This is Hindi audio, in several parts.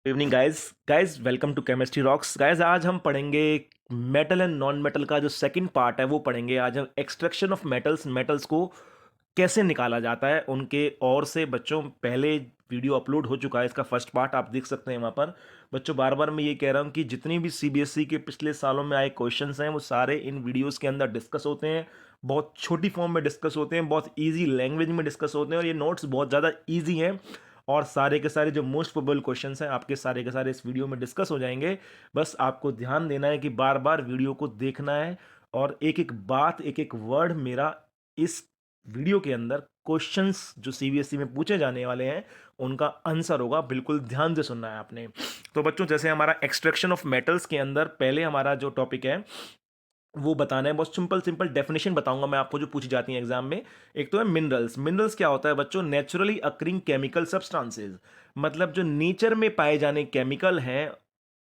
Evening guys welcome to chemistry rocks guys. आज हम पढ़ेंगे मेटल एंड नॉन मेटल का जो सेकंड पार्ट है वो पढ़ेंगे। आज हम एक्सट्रैक्शन ऑफ मेटल्स को कैसे निकाला जाता है उनके और से। बच्चों पहले वीडियो अपलोड हो चुका है, इसका फर्स्ट पार्ट आप देख सकते हैं वहाँ पर। बच्चों बार बार मैं ये कह रहा हूँ कि जितनी भी सीबीएसई के पिछले सालों में आए क्वेश्चंस हैं वो सारे इन वीडियोस के अंदर डिस्कस होते हैं। बहुत छोटी फॉर्म में डिस्कस होते हैं, बहुत ईजी लैंग्वेज में डिस्कस होते हैं और ये नोट्स बहुत ज़्यादा ईजी हैं। और सारे के सारे जो मोस्ट प्रोबेबल क्वेश्चंस हैं आपके सारे के सारे इस वीडियो में डिस्कस हो जाएंगे। बस आपको ध्यान देना है कि बार बार वीडियो को देखना है और एक एक बात एक एक वर्ड मेरा इस वीडियो के अंदर क्वेश्चंस जो सीबीएसई में पूछे जाने वाले हैं उनका आंसर होगा। बिल्कुल ध्यान से सुनना है आपने। तो बच्चों जैसे हमारा एक्सट्रैक्शन ऑफ मेटल्स के अंदर पहले हमारा जो टॉपिक है वो बताना है। बहुत सिंपल सिंपल डेफिनेशन बताऊंगा मैं आपको जो पूछी जाती है एग्जाम में। एक तो है मिनरल्स। मिनरल्स क्या होता है बच्चों? नेचुरली अकरिंग केमिकल सब्सटेंसेस, मतलब जो नेचर में पाए जाने केमिकल हैं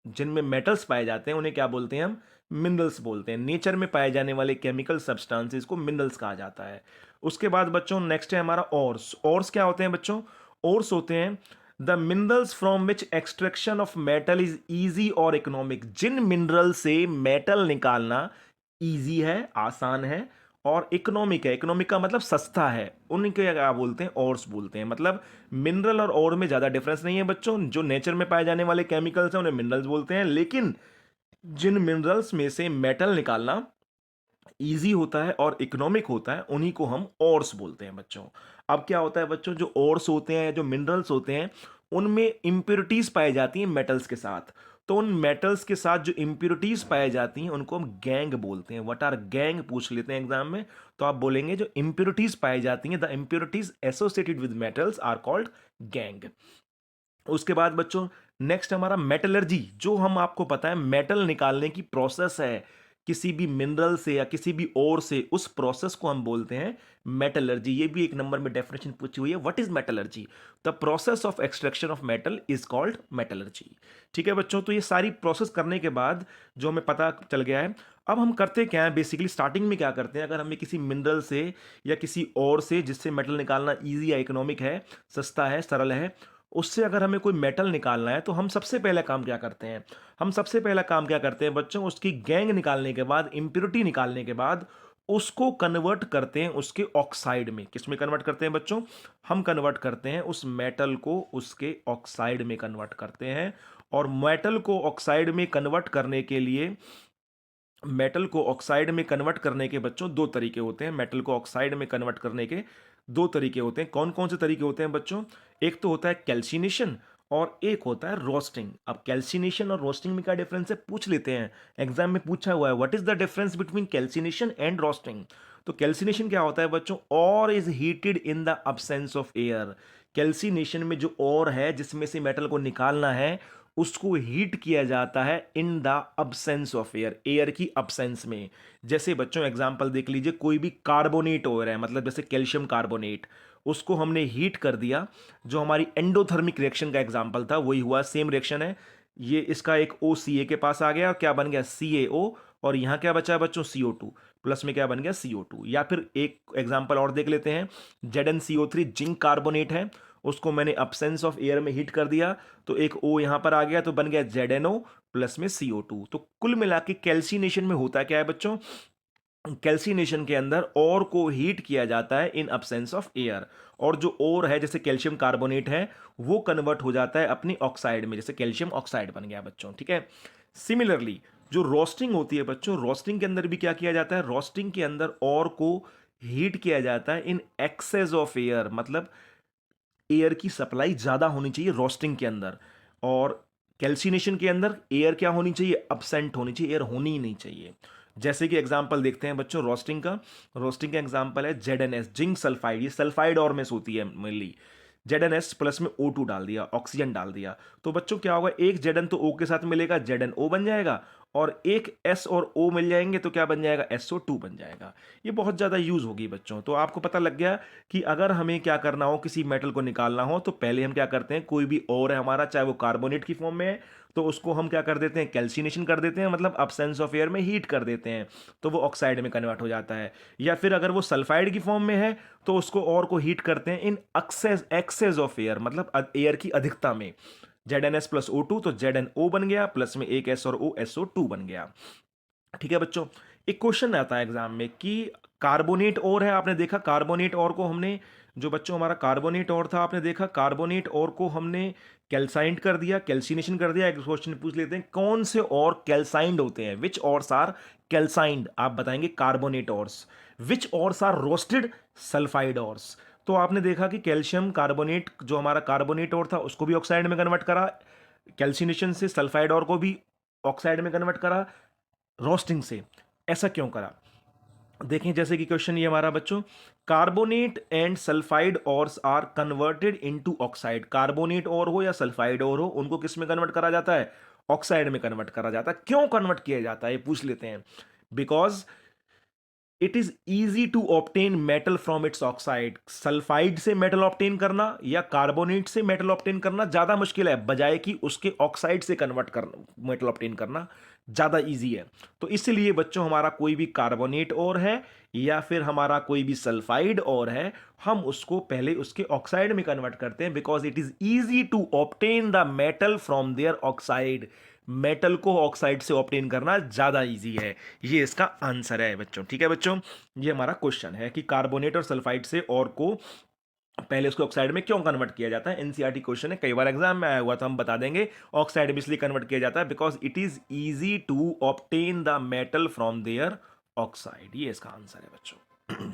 जिनमें मेटल्स पाए जाते हैं उन्हें क्या बोलते हैं? हम मिनरल्स बोलते हैं। नेचर में पाए जाने वाले केमिकल सब्सटेंसेस को मिनरल्स कहा जाता है। उसके बाद बच्चों नेक्स्ट है हमारा ओर्स। ओर्स क्या होते हैं बच्चों? ओर्स होते हैं the minerals from which extraction of metal is easy और इकोनॉमिक। जिन मिनरल से मेटल निकालना इजी है, आसान है और इकोनॉमिक है। इकोनॉमिक का मतलब सस्ता है, उनके क्या बोलते हैं? ओर्स बोलते हैं। मतलब मिनरल और ओर में ज्यादा डिफरेंस नहीं है बच्चों। जो नेचर में पाए जाने वाले केमिकल्स हैं उन्हें मिनरल्स बोलते हैं, लेकिन जिन मिनरल्स में से मेटल निकालना इजी होता है और इकोनॉमिक होता है उन्हीं को हम ओर्स बोलते हैं बच्चों। अब क्या होता है बच्चों, जो ओर्स होते हैं, जो मिनरल्स होते हैं, उनमें इंप्योरिटीज पाई जाती हैं मेटल्स के साथ। तो उन मेटल्स के साथ जो इंप्योरिटीज पाई जाती हैं उनको हम गैंग बोलते हैं। व्हाट आर गैंग पूछ लेते हैं एग्जाम में, तो आप बोलेंगे जो इंप्योरिटीज पाई जाती हैं, the impurities associated with metals are called gangue. उसके बाद बच्चों नेक्स्ट हमारा मेटलर्जी। जो हम आपको पता है मेटल निकालने की प्रोसेस है किसी भी मिनरल से या किसी भी ओर से, उस प्रोसेस को हम बोलते हैं मेटलर्जी। ये भी एक नंबर में डेफिनेशन पूछी हुई है। What is metallurgy? The process of extraction of metal is called metallurgy. ठीक है बच्चों, तो ये सारी प्रोसेस करने के बाद जो हमें पता चल गया है, अब हम करते क्या है बेसिकली स्टार्टिंग में क्या करते हैं। अगर हमें किसी मिनरल से या किसी और से जिससे मेटल निकालना ईजी या इकोनॉमिक है, सस्ता है, सरल है, उससे अगर हमें कोई मेटल निकालना है तो हम सबसे पहला काम क्या करते हैं? हम सबसे पहला काम क्या करते हैं बच्चों? उसकी गैंग निकालने के बाद, इंप्योरिटी निकालने के बाद उसको कन्वर्ट करते हैं उसके ऑक्साइड में। किस में कन्वर्ट करते हैं बच्चों? हम कन्वर्ट करते हैं उस मेटल को उसके ऑक्साइड में कन्वर्ट करते हैं। और मेटल को ऑक्साइड में कन्वर्ट करने के लिए, मेटल को ऑक्साइड में कन्वर्ट करने के बच्चों दो तरीके होते हैं। मेटल को ऑक्साइड में कन्वर्ट करने के दो तरीके होते हैं। कौन कौन से तरीके होते हैं बच्चों? एक तो होता है कैल्सिनेशन और एक होता है रोस्टिंग। अब कैल्सिनेशन और रोस्टिंग में क्या डिफरेंस है पूछ लेते हैं, एग्जाम में पूछा हुआ है। What is the difference between calcination and roasting? तो कैल्सिनेशन क्या होता है बच्चों? और is heated in the absence of air. Calcination में जो और है जिसमें से मेटल को निकालना है उसको हीट किया जाता है in the absence of air, air की अब्सेंस में। जैसे बच्चों एग्जांपल देख लीजिए, कोई भी कार्बोनेट हो रहा है, मतलब जैसे कैल्शियम कार्बोनेट, उसको हमने हीट कर दिया। जो हमारी एंडोथर्मिक रिएक्शन का एग्जांपल था वही हुआ, सेम रिएक्शन है ये। इसका एक ओ सी ए के पास आ गया और क्या बन गया? सी ए ओ। और यहां क्या बचा है बच्चों? CO2 प्लस में क्या बन गया? CO2। या फिर एक एग्जांपल और देख लेते हैं, ZnCO3 जिंक कार्बोनेट है, उसको मैंने अब्सेंस ऑफ एयर में हीट कर दिया तो एक O यहां पर आ गया तो बन गया ZnO प्लस में CO2। तो कुल मिला के कैल्सिनेशन में होता क्या है बच्चों? कैल्सिनेशन के अंदर और को हीट किया जाता है इन अब्सेंस ऑफ एयर। और जो और है जैसे कैल्शियम कार्बोनेट है वो कन्वर्ट हो जाता है अपनी ऑक्साइड में, जैसे कैल्शियम ऑक्साइड बन गया बच्चों। ठीक है। सिमिलरली जो रोस्टिंग होती है बच्चों, रोस्टिंग के अंदर भी क्या किया जाता है? रोस्टिंग के अंदर और को हीट किया जाता है इन एक्सेस ऑफ एयर, मतलब एयर की सप्लाई ज्यादा होनी चाहिए रोस्टिंग के अंदर। और कैल्सिनेशन के अंदर एयर क्या होनी चाहिए? अब्सेंट होनी चाहिए, एयर होनी ही नहीं चाहिए। जैसे कि एग्जांपल देखते हैं बच्चों रोस्टिंग का। रोस्टिंग का एग्जांपल है ZnS जिंक सल्फाइड। ये सल्फाइड और में से होती है मेनली। ZnS प्लस में O2 डाल दिया, ऑक्सीजन डाल दिया, तो बच्चों क्या होगा? एक Zn तो O के साथ मिलेगा, ZnO बन जाएगा। और एक S और O मिल जाएंगे तो क्या बन जाएगा? SO2 बन जाएगा। ये बहुत ज्यादा यूज होगी बच्चों। तो आपको पता लग गया कि अगर हमें क्या करना हो, किसी मेटल को निकालना हो, तो पहले हम क्या करते हैं, कोई भी और है हमारा, चाहे वो कार्बोनेट की फॉर्म में है, तो उसको हम क्या कर देते हैं? कैल्सिनेशन कर देते हैं, मतलब अब्सेंस ऑफ एयर में हीट कर देते हैं, तो वो ऑक्साइड में कन्वर्ट हो जाता है। या फिर अगर वो सल्फाइड की फॉर्म में है तो उसको और को हीट करते हैं इन एक्सेस ऑफ एयर, मतलब एयर की अधिकता में। ZnS प्लस O2 तो ZnO बन गया, प्लस में एक S और O SO2 बन गया। ठीक है बच्चों, एक क्वेश्चन आता है एग्जाम में कि कार्बोनेट और है, आपने देखा कार्बोनेट और को हमने, जो बच्चों हमारा कार्बोनेट और था आपने देखा कार्बोनेट और को हमने कैल्साइंड कर दिया, कैल्सिनेशन कर दिया। एक क्वेश्चन पूछ लेते हैं कौन से और कैल्साइंड होते हैं, विच ऑर्स आर कैल्साइंड, आप बताएंगे carbonate ores. Which ores are roasted, sulphide ores. तो आपने देखा कि कैल्शियम कार्बोनेट जो हमारा कार्बोनेट और था उसको भी ऑक्साइड में कन्वर्ट करा, कैल्सिनेशन से सल्फाइड और को भी ऑक्साइड में कन्वर्ट करा, रोस्टिंग से। ऐसा क्यों करा, देखें जैसे कि क्वेश्चन ये हमारा बच्चों, carbonate and sulphide ores are converted into oxide. Carbonate और हो या सल्फाइड और हो, उनको किस में कन्वर्ट करा जाता है, ऑक्साइड में कन्वर्ट करा जाता है। क्यों कन्वर्ट किया जाता है ये पूछ लेते हैं। Because it is easy to obtain metal from its oxide. Sulphide से मेटल ऑप्टेन करना या कार्बोनेट से मेटल ऑप्टेन करना ज्यादा मुश्किल है, बजाय कि उसके ऑक्साइड से कन्वर्ट करना, मेटल ऑप्टेन करना ज्यादा इजी है। तो इसलिए बच्चों हमारा कोई भी कार्बोनेट और है या फिर हमारा कोई भी सल्फाइड और है, हम उसको पहले उसके ऑक्साइड में कन्वर्ट करते हैं, because it is easy to obtain the metal from their oxide. Metal को ऑक्साइड से ऑप्टेन करना ज्यादा इजी है, ये इसका आंसर है बच्चों। ठीक है बच्चों, ये हमारा क्वेश्चन है कि कार्बोनेट और सल्फाइड से और को पहले उसको ऑक्साइड में क्यों कन्वर्ट किया जाता है। एनसीईआरटी क्वेश्चन है, कई बार एग्जाम में आया हुआ, तो हम बता देंगे ऑक्साइड में इसलिए कन्वर्ट किया जाता है because it is easy to obtain the metal from their oxide. ये इसका आंसर है बच्चों।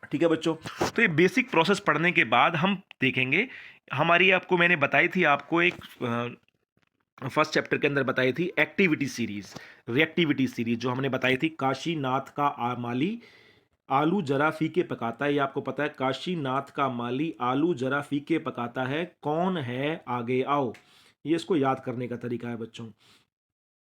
ठीक है बच्चों, तो ये बेसिक प्रोसेस पढ़ने के बाद हम देखेंगे, हमारी आपको मैंने बताई थी, आपको एक फर्स्ट चैप्टर के अंदर बताई थी एक्टिविटी सीरीज, रिएक्टिविटी सीरीज जो हमने बताई थी, काशीनाथ का माली आलू जरा फीके पकाता है। ये आपको पता है, काशीनाथ का माली आलू जरा फीके पकाता है, कौन है आगे आओ। ये इसको याद करने का तरीका है बच्चों।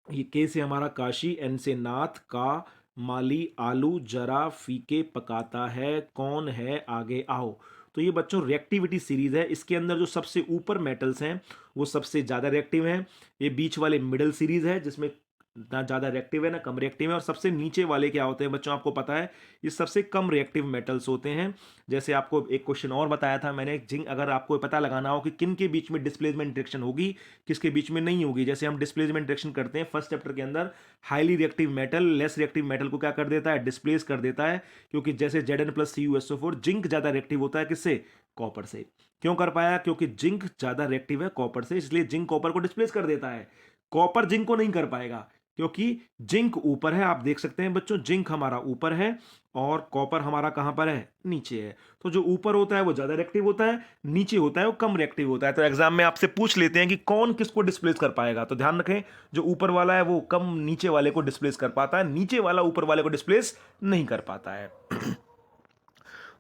ये के से हमारा काशी, एन से नाथ, का माली आलू जरा फीके पकाता है, कौन है आगे आओ। तो ये बच्चों रिएक्टिविटी सीरीज है, इसके अंदर जो सबसे ऊपर मेटल्स हैं वो सबसे ज़्यादा रिएक्टिव हैं। ये बीच वाले मिडल सीरीज है जिसमें ना ज़्यादा रिएक्टिव है ना कम रिएक्टिव है, और सबसे नीचे वाले क्या होते हैं बच्चों आपको पता है, ये सबसे कम रिएक्टिव मेटल्स होते हैं। जैसे आपको एक क्वेश्चन और बताया था मैंने, जिंक, अगर आपको पता लगाना हो कि किन के बीच में डिस्प्लेसमेंट डायरेक्शन होगी, किसके बीच में नहीं होगी। जैसे हम डिस्प्लेसमेंट डायरेक्शन करते हैं फर्स्ट चैप्टर के अंदर, highly reactive metal less reactive metal को क्या कर देता है, डिस्प्लेस कर देता है, क्योंकि जैसे Zn+CuSO4, जिंक ज़्यादा रिएक्टिव होता है किससे, कॉपर से। क्यों कर पाया, क्योंकि जिंक ज़्यादा रिएक्टिव है कॉपर से, इसलिए जिंक कॉपर को डिस्प्लेस कर देता है। कॉपर जिंक को नहीं कर पाएगा क्योंकि जिंक ऊपर है, आप देख सकते हैं बच्चों, जिंक हमारा ऊपर है और कॉपर हमारा कहां पर है, नीचे है। तो जो ऊपर होता है वो ज्यादा रिएक्टिव होता है, नीचे होता है वो कम रिएक्टिव होता है। तो एग्जाम में आपसे पूछ लेते हैं कि कौन किसको डिस्प्लेस कर पाएगा, तो ध्यान रखें जो ऊपर वाला है वो कम नीचे वाले को डिस्प्लेस कर पाता है, नीचे वाला ऊपर वाले को डिस्प्लेस नहीं कर पाता है।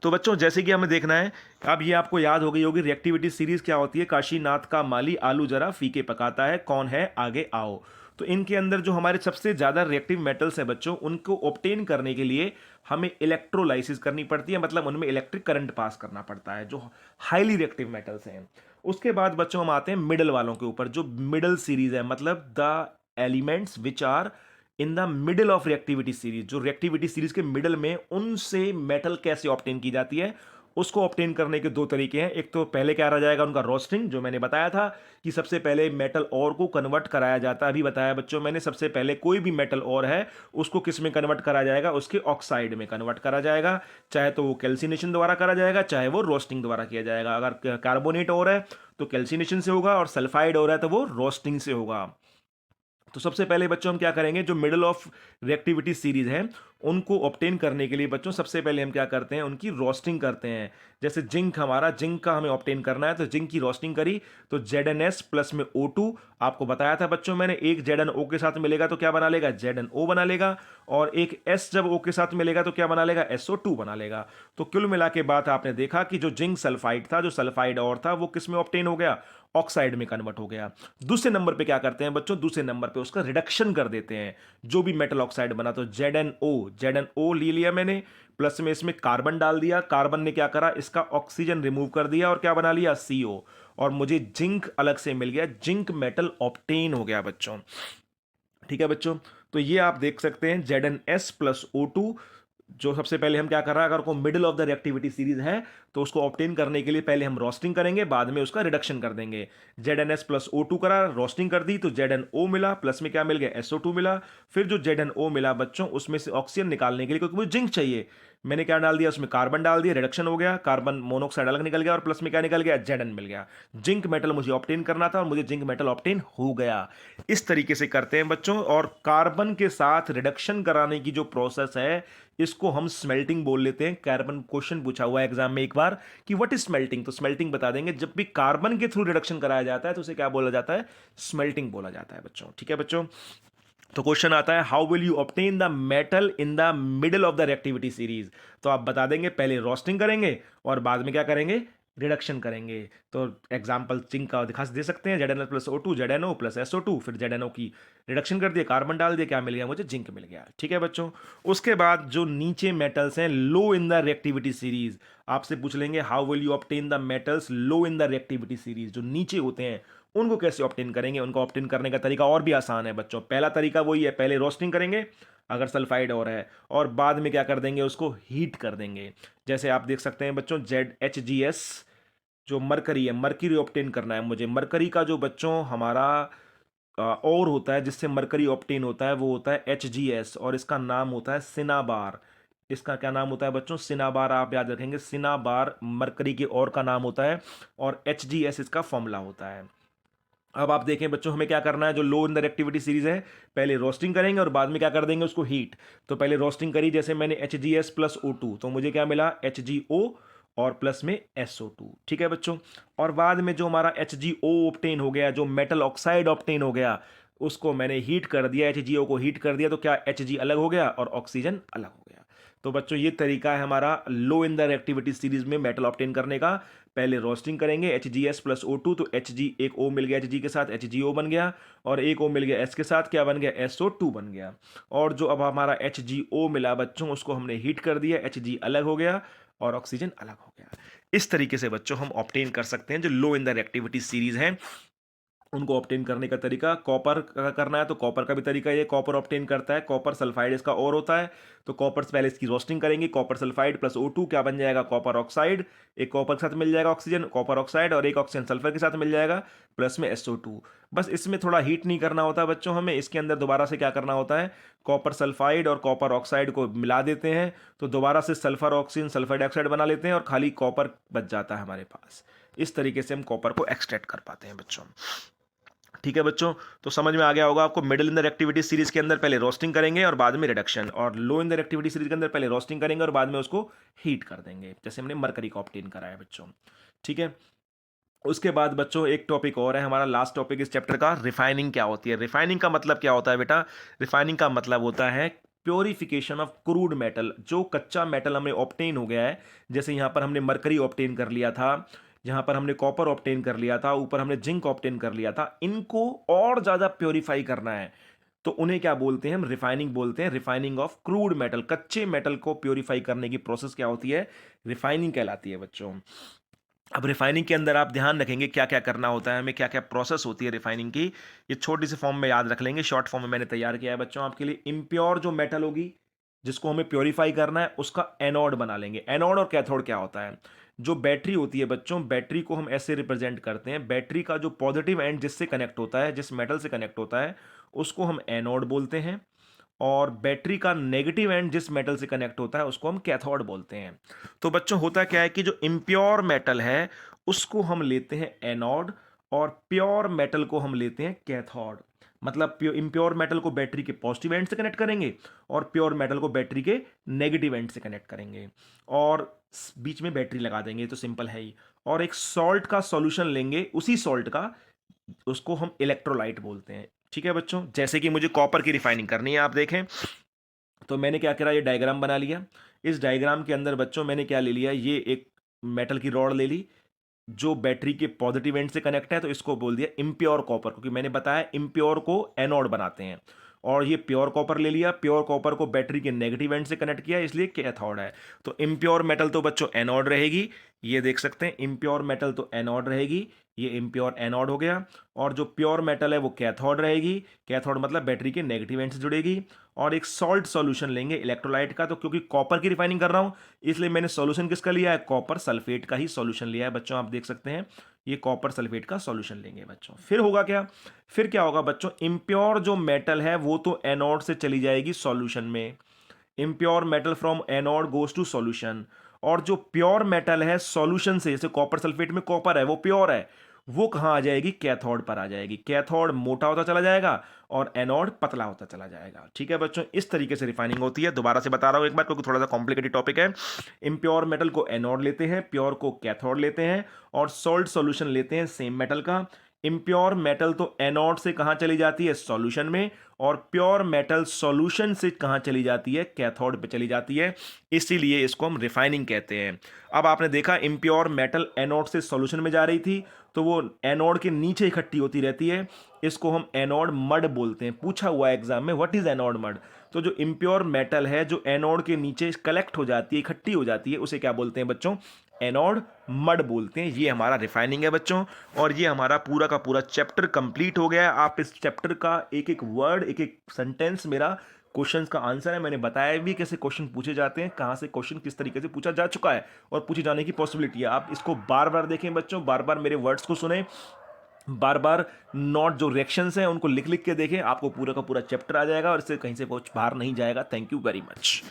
तो बच्चों जैसे कि हमें देखना है, अब ये आपको याद हो गई होगी रिएक्टिविटी सीरीज क्या होती है, काशीनाथ का माली आलू जरा फीके पकाता है, कौन है आगे आओ। तो इनके अंदर जो हमारे सबसे ज्यादा रिएक्टिव मेटल्स हैं बच्चों, उनको ऑब्टेन करने के लिए हमें इलेक्ट्रोलाइसिस करनी पड़ती है, मतलब उनमें इलेक्ट्रिक करंट पास करना पड़ता है, जो हाईली रिएक्टिव मेटल्स हैं। उसके बाद बच्चों हम आते हैं मिडल वालों के ऊपर, जो मिडल सीरीज है, मतलब the elements which are in the middle of reactivity series, जो रिएक्टिविटी सीरीज के मिडिल में, उनसे मेटल कैसे ऑब्टेन की जाती है। उसको ऑब्टेन करने के दो तरीके हैं, एक तो पहले क्या रह जाएगा उनका रोस्टिंग, जो मैंने बताया था कि सबसे पहले मेटल और को कन्वर्ट कराया जाता है, अभी बताया बच्चों मैंने, सबसे पहले कोई भी मेटल और है उसको किस में कन्वर्ट करा जाएगा, उसके ऑक्साइड में कन्वर्ट करा जाएगा, चाहे तो वो कैल्सिनेशन द्वारा करा जाएगा, चाहे वो रोस्टिंग द्वारा किया जाएगा। अगर कार्बोनेट और है तो कैल्सिनेशन से होगा, और सल्फाइड और है तो वो रोस्टिंग से होगा। तो सबसे पहले बच्चों हम क्या करेंगे, जो मिडल ऑफ रिएक्टिविटी सीरीज है उनको ऑब्टेन करने के लिए बच्चों सबसे पहले हम क्या करते हैं, उनकी रोस्टिंग करते हैं। जैसे जिंक, हमारा जिंक का हमें ऑब्टेन करना है, तो जिंक की रोस्टिंग करी तो ZnS प्लस में O2, आपको बताया था बच्चों मैंने, एक ZnO के साथ मिलेगा तो क्या बना लेगा, ZnO बना लेगा, और एक S जब O के साथ मिलेगा तो क्या बना लेगा, SO2 बना लेगा। तो कुल मिला के बाद आपने देखा कि जो जिंक सल्फाइड था, जो सल्फाइड और था, वो किस में ऑब्टेन हो गया, ऑक्साइड में कन्वर्ट हो गया। दूसरे नंबर पे क्या करते हैं बच्चों, दूसरे नंबर पे उसका रिडक्शन कर देते हैं, जो भी मेटल ऑक्साइड बना, तो ZnO ले लिया मैंने, प्लस में इसमें कार्बन डाल दिया, कार्बन ने क्या करा, इसका ऑक्सीजन रिमूव कर दिया और क्या बना लिया, CO, और मुझे जिंक अलग से मिल गया, जिंक मेटल ऑब्टेन हो गया बच्चों। ठीक है बच्चों, तो ये आप देख सकते हैं ZnS प्लस O2, जो सबसे पहले हम क्या कर रहा है, अगर को middle of the reactivity series है तो उसको ऑब्टेन करने के लिए पहले हम रोस्टिंग करेंगे, बाद में उसका रिडक्शन कर देंगे। ZnS प्लस O2 करा, रोस्टिंग कर दी तो ZnO मिला, प्लस में क्या मिल गया, SO2 मिला। फिर जो ZnO मिला बच्चों, उसमें से ऑक्सीजन निकालने के लिए, क्योंकि मुझे जिंक चाहिए, मैंने क्या डाल दिया उसमें, कार्बन डाल दिया, रिडक्शन हो गया, कार्बन मोनोऑक्साइड अलग निकल गया और प्लस में क्या निकल गया, Zn मिल गया। जिंक मेटल मुझे ऑब्टेन करना था और मुझे जिंक मेटल ऑब्टेन हो गया। इस तरीके से करते हैं बच्चों। और कार्बन के साथ रिडक्शन कराने की जो प्रोसेस है, इसको हम स्मेल्टिंग बोल लेते हैं। कार्बन क्वेश्चन पूछा हुआ है एग्जाम में एक बार कि व्हाट इज स्मेल्टिंग, तो स्मेल्टिंग बता देंगे। जब भी कार्बन के थ्रू रिडक्शन कराया जाता है तो उसे क्या बोला जाता है, स्मेल्टिंग बोला जाता है बच्चों। ठीक है बच्चों, तो क्वेश्चन आता है how will you obtain the metal in the middle of the reactivity series. तो आप बता देंगे पहले रोस्टिंग करेंगे और बाद में क्या करेंगे, रिडक्शन करेंगे। तो एग्जांपल जिंक का दिखा दे सकते हैं, ZnL plus O2, ZnO plus SO2, फिर ZnO की रिडक्शन कर दिया, कार्बन डाल दिया, क्या मिल गया मुझे, जिंक मिल गया। ठीक है बच्चों, उसके बाद जो नीचे मेटल्स हैं लो इन द रिएक्टिविटी सीरीज, आपसे पूछ लेंगे how will you obtain the metals low in the reactivity series. जो नीचे होते हैं उनको कैसे ऑब्टेन करेंगे, उनको ऑब्टेन करने का तरीका और भी आसान है बच्चों। पहला तरीका वही है, पहले रोस्टिंग करेंगे अगर सल्फाइड और है, और बाद में क्या कर देंगे, उसको हीट कर देंगे। जैसे आप देख सकते हैं बच्चों, ZHGS जो मरकरी है, मरकरी ऑब्टेन करना है मुझे। मरकरी का जो बच्चों हमारा और होता है जिससे मरकरी ऑब्टेन होता है, वो होता है HGS, और इसका नाम होता है सिनाबार। इसका क्या नाम होता है बच्चों, सिनाबार। आप याद रखेंगे, सिनाबार मरकरी के और का नाम होता है, और HGS इसका फॉर्मूला होता है। अब आप देखें बच्चों, हमें क्या करना है, जो लो इन द रिएक्टिविटी सीरीज है, पहले रोस्टिंग करेंगे और बाद में क्या कर देंगे, उसको हीट। तो पहले रोस्टिंग करी, जैसे मैंने HGS प्लस O2, तो मुझे क्या मिला, HgO और प्लस में SO2। ठीक है बच्चों, और बाद में जो हमारा HgO ऑब्टेन हो गया, जो मेटल ऑक्साइड ऑब्टेन हो गया, उसको मैंने हीट कर दिया, HgO को हीट कर दिया, तो क्या Hg अलग हो गया और ऑक्सीजन अलग हो गया। तो बच्चों ये तरीका है हमारा लो इन द रिएक्टिविटी सीरीज में मेटल ऑब्टेन करने का। पहले रोस्टिंग करेंगे, HGS प्लस O2, तो Hg एक O मिल गया, Hg के साथ HgO बन गया, और एक O मिल गया S के साथ, क्या बन गया, SO2 बन गया। और जो अब हमारा HgO मिला बच्चों, उसको हमने हीट कर दिया, Hg अलग हो गया और ऑक्सीजन अलग हो गया। इस तरीके से बच्चों हम ऑब्टेन कर सकते हैं जो लो इन द रिएक्टिविटी सीरीज है, उनको ऑब्टेन करने का तरीका। कॉपर का करना है तो कॉपर का भी तरीका ये, कॉपर ऑब्टेन करता है, कॉपर सल्फाइड इसका और होता है। तो कॉपर से पहले इसकी रोस्टिंग करेंगे, कॉपर सल्फाइड प्लस O2 क्या बन जाएगा, कॉपर ऑक्साइड। एक कॉपर के साथ मिल जाएगा ऑक्सीजन, कॉपर ऑक्साइड, और एक ऑक्सीजन सल्फर के साथ मिल जाएगा, प्लस में SO2। बस इसमें थोड़ा हीट नहीं करना होता बच्चों हमें, इसके अंदर दोबारा से क्या करना होता है, कॉपर सल्फाइड और कॉपर ऑक्साइड को मिला देते हैं, तो दोबारा से सल्फर ऑक्सीजन सल्फर डाइऑक्साइड बना लेते हैं और खाली कॉपर बच जाता है हमारे पास। इस तरीके से हम कॉपर को एक्सट्रैक्ट कर पाते हैं बच्चों। ठीक है बच्चों, तो समझ में आ गया होगा आपको। Middle in the reactivity series के अंदर पहले रोस्टिंग करेंगे और बाद में रिडक्शन, और लो इन द रिएक्टिविटी सीरीज के अंदर पहले रोस्टिंग करेंगे और बाद में उसको हीट कर देंगे, जैसे हमने मरकरी को ऑब्टेन करा है बच्चों। ठीक है, उसके बाद बच्चों एक टॉपिक और है हमारा, लास्ट टॉपिक इस चैप्टर का, रिफाइनिंग क्या होती है। रिफाइनिंग का मतलब क्या होता है बेटा, रिफाइनिंग का मतलब होता है प्योरिफिकेशन ऑफ क्रूड मेटल। जो कच्चा मेटल हमें ऑब्टेन हो गया है, जैसे यहाँ पर हमने मरकरी ऑब्टेन कर लिया था, जहाँ पर हमने कॉपर ऑब्टेन कर लिया था, ऊपर हमने जिंक ऑब्टेन कर लिया था, इनको और ज़्यादा प्योरीफाई करना है, तो उन्हें क्या बोलते हैं, हम रिफाइनिंग बोलते हैं। रिफाइनिंग ऑफ क्रूड मेटल, कच्चे मेटल को प्योरीफाई करने की प्रोसेस क्या होती है, रिफाइनिंग कहलाती है बच्चों। अब रिफाइनिंग के अंदर आप ध्यान रखेंगे क्या क्या करना होता है हमें, क्या क्या प्रोसेस होती है रिफाइनिंग की, ये छोटी सी फॉर्म में याद रख लेंगे, शॉर्ट फॉर्म में मैंने तैयार किया है बच्चों आपके लिए। इम्प्योर जो मेटल होगी जिसको हमें प्योरीफाई करना है, उसका एनोड बना लेंगे। एनोड और कैथोड क्या होता है, जो बैटरी होती है बच्चों, बैटरी को हम ऐसे रिप्रेजेंट करते हैं, बैटरी का जो पॉजिटिव एंड जिससे कनेक्ट होता है, जिस मेटल से कनेक्ट होता है, उसको हम एनोड बोलते हैं, और बैटरी का नेगेटिव एंड जिस मेटल से कनेक्ट होता है उसको हम कैथोड बोलते हैं। तो बच्चों होता क्या है कि जो इम्प्योर मेटल है उसको हम लेते हैं एनोड, और प्योर मेटल को हम लेते हैं कैथोड। मतलब इम्प्योर मेटल को बैटरी के पॉजिटिव एंड से कनेक्ट करेंगे और प्योर मेटल को बैटरी के नेगेटिव एंड से कनेक्ट करेंगे, और बीच में बैटरी लगा देंगे, तो सिंपल है ही। और एक सॉल्ट का सॉल्यूशन लेंगे, उसी सॉल्ट का, उसको हम इलेक्ट्रोलाइट बोलते हैं। ठीक है बच्चों, जैसे कि मुझे कॉपर की रिफाइनिंग करनी है, आप देखें तो मैंने क्या करा, ये डायग्राम बना लिया। इस डायग्राम के अंदर बच्चों मैंने क्या ले लिया, ये एक मेटल की रॉड ले ली जो बैटरी के पॉजिटिव एंड से कनेक्ट है, तो इसको बोल दिया इम्प्योर कॉपर, क्योंकि मैंने बताया इम्प्योर को एनोड बनाते हैं। और ये प्योर कॉपर ले लिया, प्योर कॉपर को बैटरी के नेगेटिव एंड से कनेक्ट किया, इसलिए कैथोड है। तो इम्प्योर मेटल तो बच्चों एनोड रहेगी, ये देख सकते हैं इम्प्योर मेटल तो एनोड रहेगी, ये इम्प्योर एनोड हो गया। और जो प्योर मेटल है वो कैथोड रहेगी, कैथोड मतलब बैटरी के नेगेटिव एंड से जुड़ेगी। और एक सॉल्ट सॉल्यूशन लेंगे इलेक्ट्रोलाइट का, तो क्योंकि कॉपर की रिफाइनिंग कर रहा हूं इसलिए मैंने सॉल्यूशन किसका लिया है, कॉपर सल्फेट का ही सॉल्यूशन लिया है बच्चों, आप देख सकते हैं ये कॉपर सल्फेट का सॉल्यूशन लेंगे बच्चों। फिर होगा क्या, फिर क्या होगा बच्चों, इम्प्योर जो मेटल है वो तो एनोड से चली जाएगी सॉल्यूशन में, impure metal from anode goes to solution. और जो प्योर मेटल है सॉल्यूशन से, जैसे कॉपर सल्फेट में कॉपर है वो प्योर है, वो कहां आ जाएगी, कैथोड पर आ जाएगी। कैथोड मोटा होता चला जाएगा और एनोड पतला होता चला जाएगा। ठीक है बच्चों, इस तरीके से रिफाइनिंग होती है। दोबारा से बता रहा हूं एक बार, क्योंकि थोड़ा सा कॉम्प्लिकेटेड टॉपिक है। इम्प्योर मेटल को एनोड लेते हैं, प्योर को कैथोड लेते हैं, और सॉल्ट सॉल्यूशन लेते हैं सेम मेटल का। इम्प्योर मेटल तो एनोड से कहां चली जाती है, सॉल्यूशन में, और प्योर मेटल सॉल्यूशन से कहां चली जाती है, कैथोड पे चली जाती है, इसीलिए इसको हम रिफाइनिंग कहते हैं। अब आपने देखा इम्प्योर मेटल एनोड से सॉल्यूशन में जा रही थी, तो वो एनोड के नीचे इकट्ठी होती रहती है, इसको हम एनोड मड बोलते हैं। पूछा हुआ है एग्जाम में, व्हाट इज एनोड मड। तो जो इम्प्योर मेटल है जो एनोड के नीचे कलेक्ट हो जाती है, इकट्ठी हो जाती है, उसे क्या बोलते हैं बच्चों, एनोड मड बोलते हैं। ये हमारा रिफाइनिंग है बच्चों, और ये हमारा पूरा का पूरा चैप्टर कंप्लीट हो गया है। आप इस चैप्टर का एक एक वर्ड, एक एक सेंटेंस मेरा क्वेश्चंस का आंसर है। मैंने बताया भी कैसे क्वेश्चन पूछे जाते हैं, कहाँ से क्वेश्चन किस तरीके से पूछा जा चुका है और पूछे जाने की पॉसिबिलिटी है। आप इसको बार बार देखें बच्चों, बार बार मेरे वर्ड्स को सुने, बार बार नोट जो रिएक्शंस हैं उनको लिख लिख के देखें, आपको पूरा का पूरा चैप्टर आ जाएगा और इससे कहीं से कुछ बाहर नहीं जाएगा। Thank you very much.